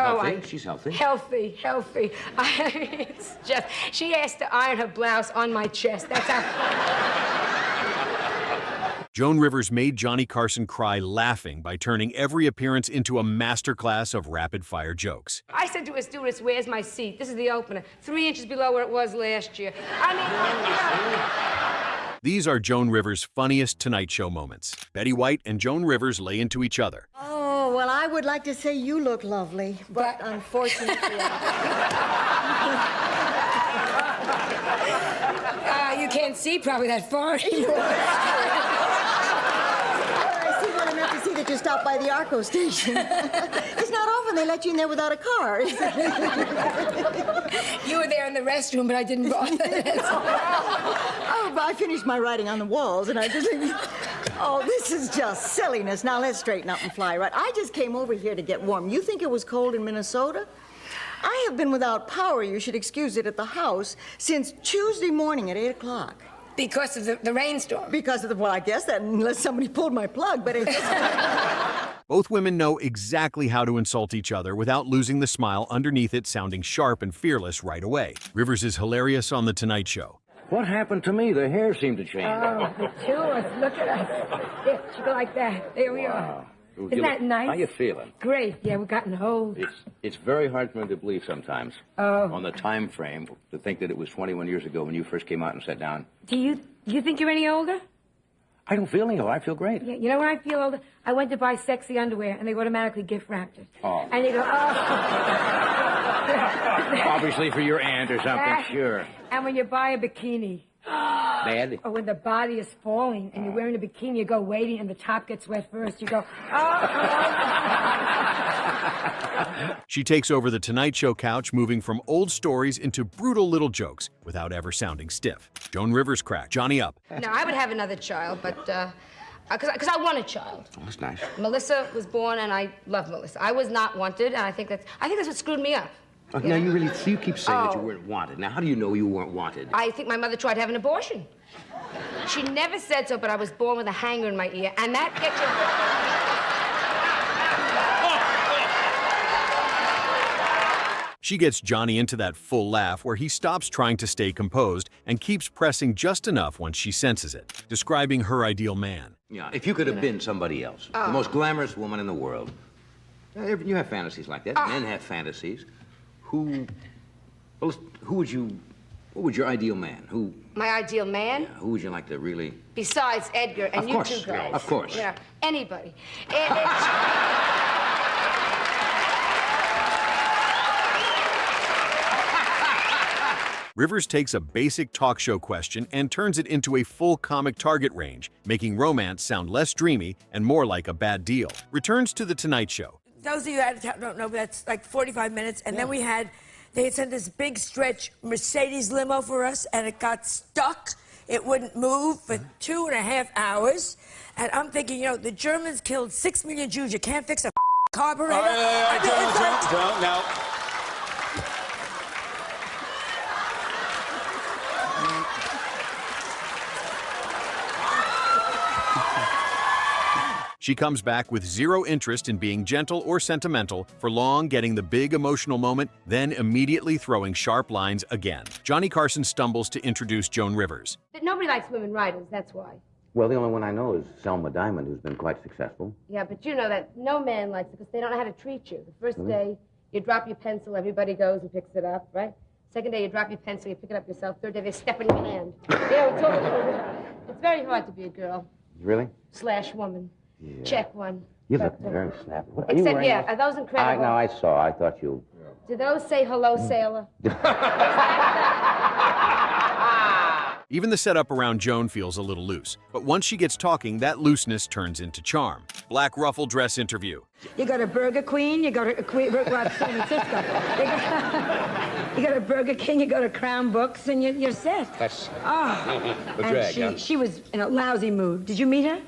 Healthy? She's healthy. Healthy. It's just, she asked to iron her blouse on my chest. That's how... Joan Rivers made Johnny Carson cry laughing by turning every appearance into a masterclass of rapid-fire jokes. I said to a stewardess, where's my seat? This is the opener. 3 inches below where it was last year. These are Joan Rivers' funniest Tonight Show moments. Betty White and Joan Rivers lay into each other. Oh, well, I would like to say you look lovely, but unfortunately... You can't see probably that far anymore. I see that you stopped by the Arco station. It's not often they let you in there without a car. You were there in the restroom, but I didn't bother. Oh, but I finished my writing on the walls, and I just... Oh, this is just silliness. Now, let's straighten up and fly right. I just came over here to get warm. You think it was cold in Minnesota? I have been without power, you should excuse it, at the house since Tuesday morning at 8 o'clock. Because of the rainstorm? Because of the, well, I guess that, unless somebody pulled my plug, but it's... Both women know exactly how to insult each other without losing the smile underneath it sounding sharp and fearless right away. Rivers is hilarious on The Tonight Show. What happened to me? The hair seemed to change. Oh, the two of us. Look at us. There, she go like that. There we are. Isn't that nice? How you feeling? Great. Yeah, we've gotten old. It's very hard for me to believe sometimes. Oh. On the time frame, to think that it was 21 years ago when you first came out and sat down. Do you think you're any older? I don't feel any older. I feel great. Yeah, you know when I feel older? I went to buy sexy underwear, and they automatically gift-wrapped it. Oh. And you go, oh. Obviously for your aunt or something, sure. And when you buy a bikini... Bad? Or when the body is falling and you're wearing a bikini, you go waiting and the top gets wet first. You go, oh. She takes over The Tonight Show couch, moving from old stories into brutal little jokes without ever sounding stiff. Joan Rivers crack. Johnny up. No, I would have another child, but because I want a child. Oh, that's nice. Melissa was born, and I love Melissa. I was not wanted, and I think that's what screwed me up. Okay, now you keep saying that you weren't wanted. Now, how do you know you weren't wanted? I think my mother tried to have an abortion. She never said so, but I was born with a hanger in my ear, and that She gets Johnny into that full laugh where he stops trying to stay composed and keeps pressing just enough once she senses it, describing her ideal man. Yeah, if you could have been somebody else, the most glamorous woman in the world. You have fantasies like that. Men have fantasies. What would your ideal man? My ideal man? Yeah, who would you like to really... Besides Edgar and you two guys. Of course. You know, anybody. Rivers takes a basic talk show question and turns it into a full comic target range, making romance sound less dreamy and more like a bad deal. Returns to The Tonight Show. Those of you out of town don't know, but that's like 45 minutes. And then they had sent this big stretch Mercedes limo for us, and it got stuck. It wouldn't move for 2.5 hours. And I'm thinking, the Germans killed 6 million Jews. You can't fix a carburetor. Don't, no. She comes back with zero interest in being gentle or sentimental, for long getting the big emotional moment, then immediately throwing sharp lines again. Johnny Carson stumbles to introduce Joan Rivers. Nobody likes women writers, that's why. Well, the only one I know is Selma Diamond, who's been quite successful. Yeah, but you know that no man likes it because they don't know how to treat you. The first day, you drop your pencil, everybody goes and picks it up, right? Second day, you drop your pencil, you pick it up yourself. Third day, they step in your hand. It's very hard to be a girl. Really? / woman. Yeah. Check one. You look very snappy. Except, are those incredible? No, I saw. I thought you... Do those say hello, sailor? Even the setup around Joan feels a little loose, but once she gets talking, that looseness turns into charm. Black Ruffle dress interview. You go to Burger Queen, you go to San Francisco. You go to Burger King, you go to Crown Books, and you're set. That's... the drag, huh? She was in a lousy mood. Did you meet her?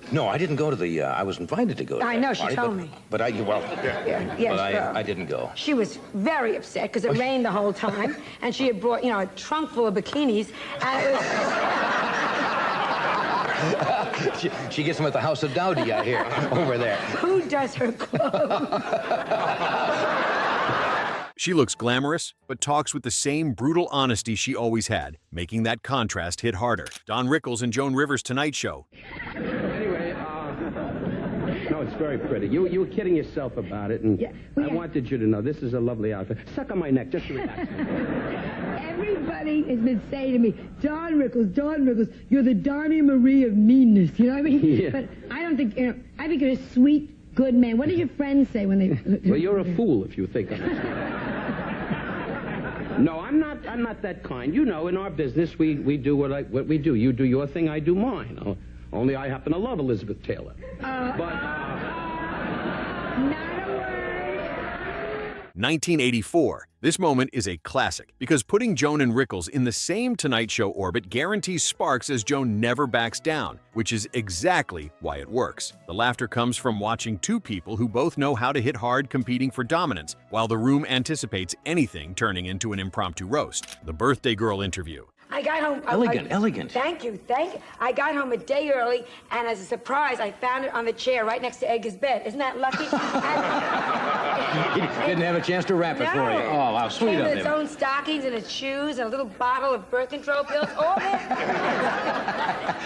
No, I didn't go to the... I was invited to go to I know, she told me. But I didn't go. She was very upset because it rained the whole time, and she had brought, a trunk full of bikinis, and it was... she gets them at the House of Dowdy out here, over there. Who does her clothes? She looks glamorous, but talks with the same brutal honesty she always had, making that contrast hit harder. Don Rickles and Joan Rivers' Tonight Show. Anyway, no, it's very pretty. You were kidding yourself about it, and I wanted you to know this is a lovely outfit. Suck on my neck, just to relax. Everybody has been saying to me, Don Rickles, you're the Darby Marie of meanness. You know what I mean? Yeah. But I don't think, I think you're a sweet, good man. What do your friends say when they... Well, you're a fool if you think I'm... No, I'm not that kind. You know, in our business, we do what we do. You do your thing, I do mine. Only I happen to love Elizabeth Taylor. Not a word. 1984. This moment is a classic because putting Joan and Rickles in the same Tonight Show orbit guarantees sparks as Joan never backs down, which is exactly why it works. The laughter comes from watching two people who both know how to hit hard competing for dominance, while the room anticipates anything turning into an impromptu roast. The birthday girl interview. I got home... Elegant. Thank you. I got home a day early, and as a surprise, I found it on the chair right next to Edgar's bed. Isn't that lucky? He didn't have a chance to wrap it for you. Oh, how sweet Came of with him. its own stockings and its shoes and a little bottle of birth control pills. All there.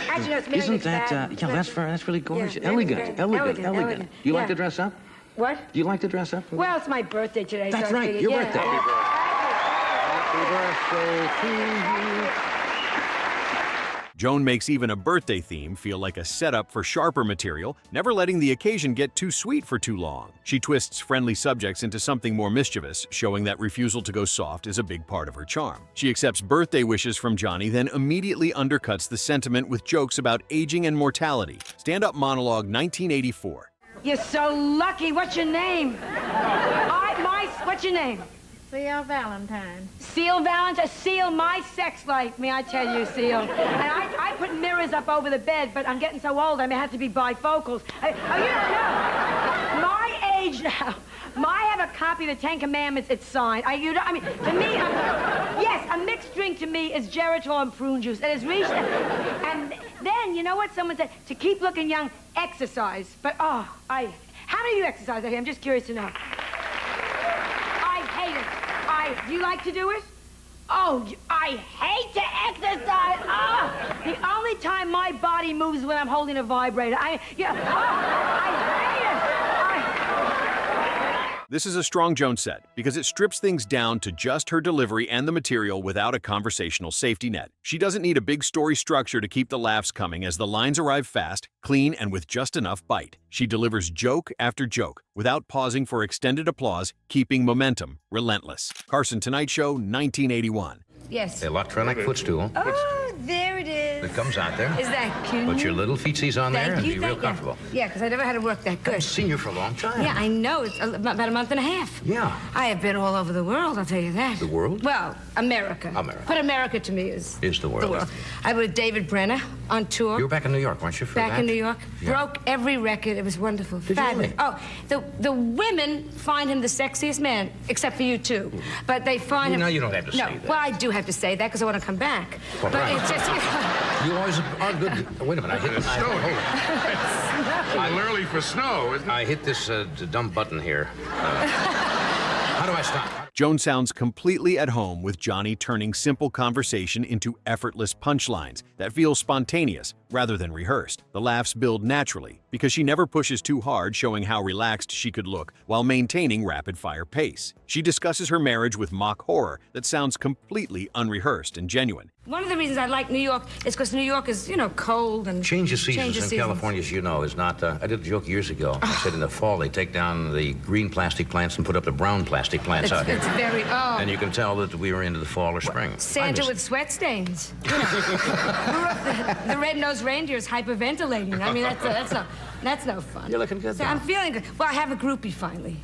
Actually, no, it's Mary Isn't Nick's that, bag. that's really gorgeous. Yeah, Elegant. Do you like to dress up? What? Do you like to dress up? Well, it's my birthday today. That's so I right, figured, your yeah. birthday. Happy birthday to you. Joan makes even a birthday theme feel like a setup for sharper material, never letting the occasion get too sweet for too long. She twists friendly subjects into something more mischievous, showing that refusal to go soft is a big part of her charm. She accepts birthday wishes from Johnny, then immediately undercuts the sentiment with jokes about aging and mortality. Stand-up monologue 1984. You're so lucky. What's your name? What's your name? Seal Valentine. Seal Valentine? Seal, my sex life, may I tell you, Seal. And I put mirrors up over the bed, but I'm getting so old I may have to be bifocals. You don't know. My age now. I have a copy of the Ten Commandments. It's signed. To me, yes, a mixed drink to me is Geritol and prune juice. And it's reached... And then, you know what someone said? To keep looking young, exercise. But, how do you exercise? I'm just curious to know. I hate it. Do you like to do it? Oh, I hate to exercise. The only time my body moves is when I'm holding a vibrator. I hate it. This is a strong Joan set because it strips things down to just her delivery and the material without a conversational safety net. She doesn't need a big story structure to keep the laughs coming as the lines arrive fast, clean, and with just enough bite. She delivers joke after joke without pausing for extended applause, keeping momentum relentless. Carson Tonight Show, 1981. Yes. Electronic footstool. Oh, there it is. It comes out there. Is that cute? Put your little feetsies on there and be real comfortable. Yeah, because I never had to work that good. I've seen you for a long time. Yeah, I know. It's about a month and a half. Yeah. I have been all over the world, I'll tell you that. The world? Well, America. America. But America to me is the world. I was with David Brenner on tour. You were back in New York, weren't you, for Back that? in New York. Yeah. Broke every record. It was wonderful. Did you Fabulous. really? Oh, the women find him the sexiest man, except for you, too. But they find him... No, you don't have to say that. Well, I do have to say that because I want to come back. Well, but right. it's just... You always are good. Wait a minute, I hit this. Hold on. Early for snow, isn't it? I hit this dumb button here. How do I stop? Joan sounds completely at home with Johnny turning simple conversation into effortless punchlines that feel spontaneous rather than rehearsed. The laughs build naturally because she never pushes too hard, showing how relaxed she could look while maintaining rapid-fire pace. She discusses her marriage with mock horror that sounds completely unrehearsed and genuine. One of the reasons I like New York is because New York is, cold and... Change of seasons in California, as you know, is not... I did a joke years ago. I said in the fall they take down the green plastic plants and put up the brown plastic plants out here. It's very... Oh. And you can tell that we were into the fall or spring. Santa with sweat stains. The red-nosed reindeer is hyperventilating. I mean, that's no fun. You're looking good, So though. I'm feeling good. Well, I have a groupie finally.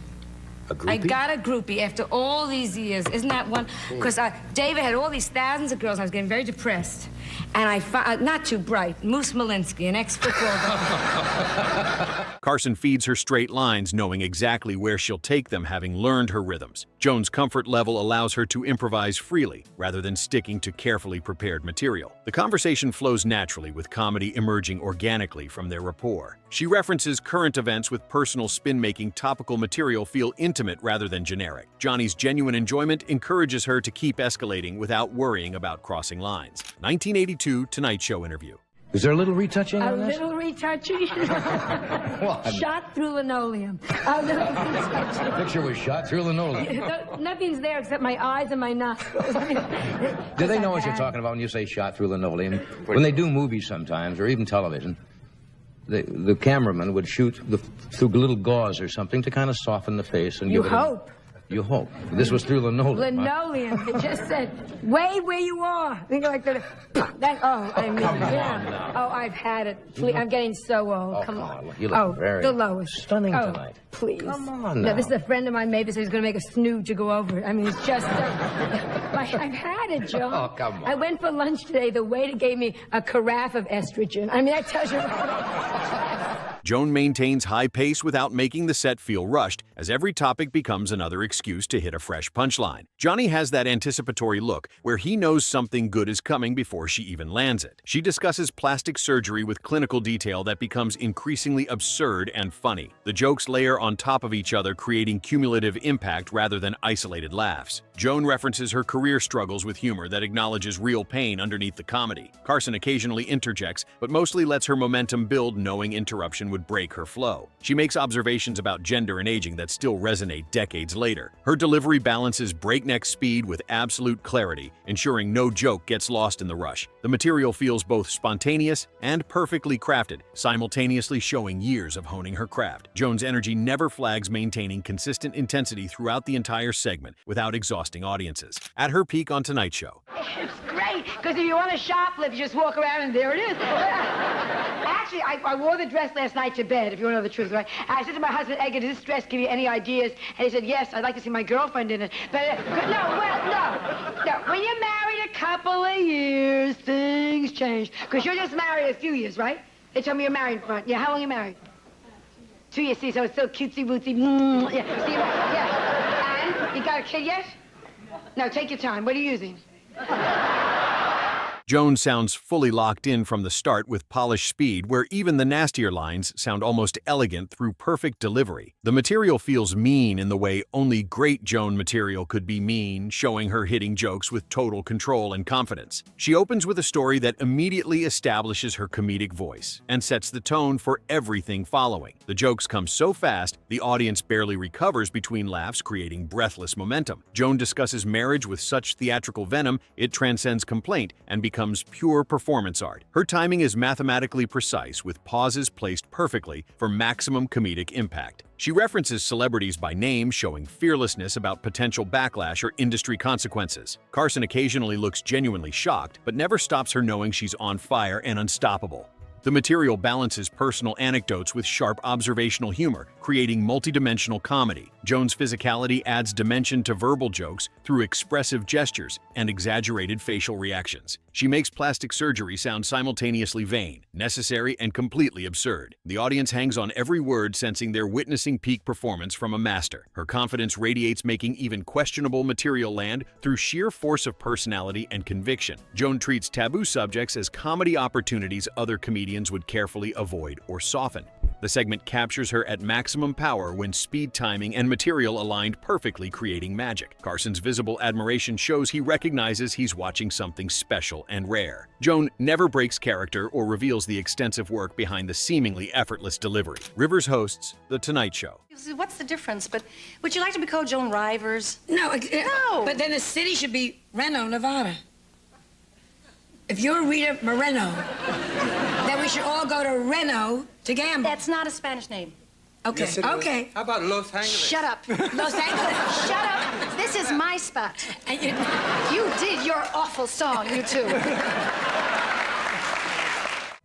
A groupie? I got a groupie after all these years. Isn't that one? Because David had all these thousands of girls. I was getting very depressed. And I found, not too bright, Moose Malinsky, an ex-football guy. Carson feeds her straight lines, knowing exactly where she'll take them, having learned her rhythms. Joan's comfort level allows her to improvise freely, rather than sticking to carefully prepared material. The conversation flows naturally, with comedy emerging organically from their rapport. She references current events with personal spin, making topical material feel intimate rather than generic. Johnny's genuine enjoyment encourages her to keep escalating without worrying about crossing lines. 1982 Tonight Show interview. Is there a little retouching A on this? little retouching. What? Shot through linoleum. A little retouching. The picture was shot through linoleum. Nothing's there except my eyes and my nostrils. Do they know what you're talking about when you say shot through linoleum? When they do movies sometimes, or even television, the cameraman would shoot through little gauze or something to kind of soften the face and You give it hope. You hope. This was through linoleum. Linoleum. It just said, "Way where you are." Think like that. Oh, I mean, yeah. Oh, I've had it. Please, I'm getting so old. Oh, come on. You look very the lowest. stunning tonight. Please. Come on No, now. this is a friend of mine made this. He's going to make a snooze to go over it. I mean, it's just. I've had it, Joe. Oh, come on. I went for lunch today. The waiter gave me a carafe of estrogen. I mean, that tells you. Joan maintains high pace without making the set feel rushed, as every topic becomes another excuse to hit a fresh punchline. Johnny has that anticipatory look, where he knows something good is coming before she even lands it. She discusses plastic surgery with clinical detail that becomes increasingly absurd and funny. The jokes layer on top of each other, creating cumulative impact rather than isolated laughs. Joan references her career struggles with humor that acknowledges real pain underneath the comedy. Carson occasionally interjects, but mostly lets her momentum build, knowing interruption would break her flow. She makes observations about gender and aging that still resonate decades later. Her delivery balances breakneck speed with absolute clarity, ensuring no joke gets lost in the rush. The material feels both spontaneous and perfectly crafted, simultaneously showing years of honing her craft. Joan's energy never flags, maintaining consistent intensity throughout the entire segment without exhausting audiences. At her peak on Tonight Show. It's great, because if you want to shoplift, you just walk around and there it is. Actually, I wore the dress last night to bed, if you want to know the truth, right? I said to my husband, Edgar, does this dress give you any ideas? And he said, yes, I'd like to see my girlfriend in it. But, no. When you're married a couple of years, things change. Because you're just married a few years, right? They told me you're married, right? Yeah, how long are you married? 2 years, see, so it's still cutesy-wootsy. Yeah, see, yeah. And you got a kid yet? No, take your time. What are you using? Joan sounds fully locked in from the start with polished speed, where even the nastier lines sound almost elegant through perfect delivery. The material feels mean in the way only great Joan material could be mean, showing her hitting jokes with total control and confidence. She opens with a story that immediately establishes her comedic voice and sets the tone for everything following. The jokes come so fast, the audience barely recovers between laughs, creating breathless momentum. Joan discusses marriage with such theatrical venom, it transcends complaint and becomes pure performance art. Her timing is mathematically precise, with pauses placed perfectly for maximum comedic impact. She references celebrities by name, showing fearlessness about potential backlash or industry consequences. Carson occasionally looks genuinely shocked, but never stops her knowing she's on fire and unstoppable. The material balances personal anecdotes with sharp observational humor, creating multidimensional comedy. Joan's physicality adds dimension to verbal jokes through expressive gestures and exaggerated facial reactions. She makes plastic surgery sound simultaneously vain, necessary, and completely absurd. The audience hangs on every word, sensing they're witnessing peak performance from a master. Her confidence radiates, making even questionable material land through sheer force of personality and conviction. Joan treats taboo subjects as comedy opportunities other comedians would carefully avoid or soften. The segment captures her at maximum power when speed, timing, and material aligned perfectly, creating magic. Carson's visible admiration shows he recognizes he's watching something special and rare. Joan never breaks character or reveals the extensive work behind the seemingly effortless delivery. Rivers hosts The Tonight Show. What's the difference? But would you like to be called Joan Rivers? No. But then the city should be Reno, Nevada. If you're Rita Moreno, then we should all go to Reno to gamble. That's not a Spanish name. Okay, Yes, it okay. is. How about Los Angeles? Shut up. Los Angeles. Shut up. This is my spot. And you- You did your awful song, you two.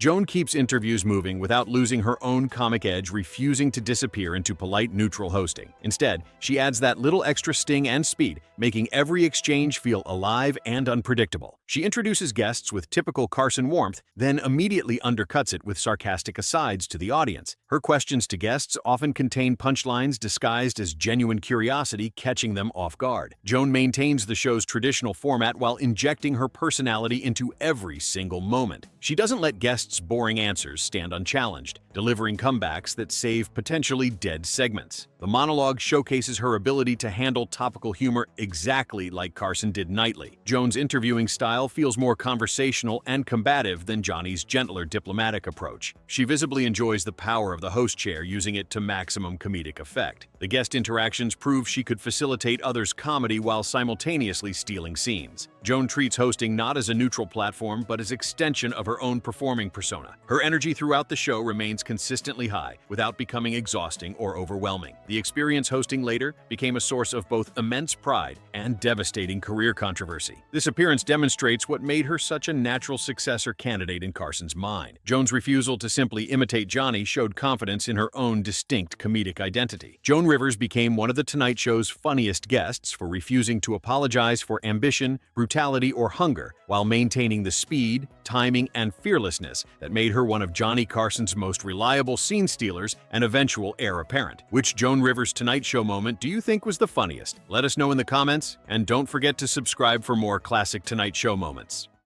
Joan keeps interviews moving without losing her own comic edge, refusing to disappear into polite, neutral hosting. Instead, she adds that little extra sting and speed, making every exchange feel alive and unpredictable. She introduces guests with typical Carson warmth, then immediately undercuts it with sarcastic asides to the audience. Her questions to guests often contain punchlines disguised as genuine curiosity, catching them off guard. Joan maintains the show's traditional format while injecting her personality into every single moment. She doesn't let guests' boring answers stand unchallenged, delivering comebacks that save potentially dead segments. The monologue showcases her ability to handle topical humor exactly like Carson did nightly. Joan's interviewing style feels more conversational and combative than Johnny's gentler, diplomatic approach. She visibly enjoys the power of the host chair, using it to maximum comedic effect. The guest interactions prove she could facilitate others' comedy while simultaneously stealing scenes. Joan treats hosting not as a neutral platform, but as an extension of her own performing persona. Her energy throughout the show remains consistently high, without becoming exhausting or overwhelming. The experience hosting later became a source of both immense pride and devastating career controversy. This appearance demonstrates what made her such a natural successor candidate in Carson's mind. Joan's refusal to simply imitate Johnny showed confidence in her own distinct comedic identity. Joan Rivers became one of The Tonight Show's funniest guests for refusing to apologize for ambition, brutality, or hunger, while maintaining the speed, timing, and fearlessness that made her one of Johnny Carson's most reliable scene stealers and eventual heir apparent. Which Joan Rivers' Tonight Show moment do you think was the funniest? Let us know in the comments, and don't forget to subscribe for more classic Tonight Show moments.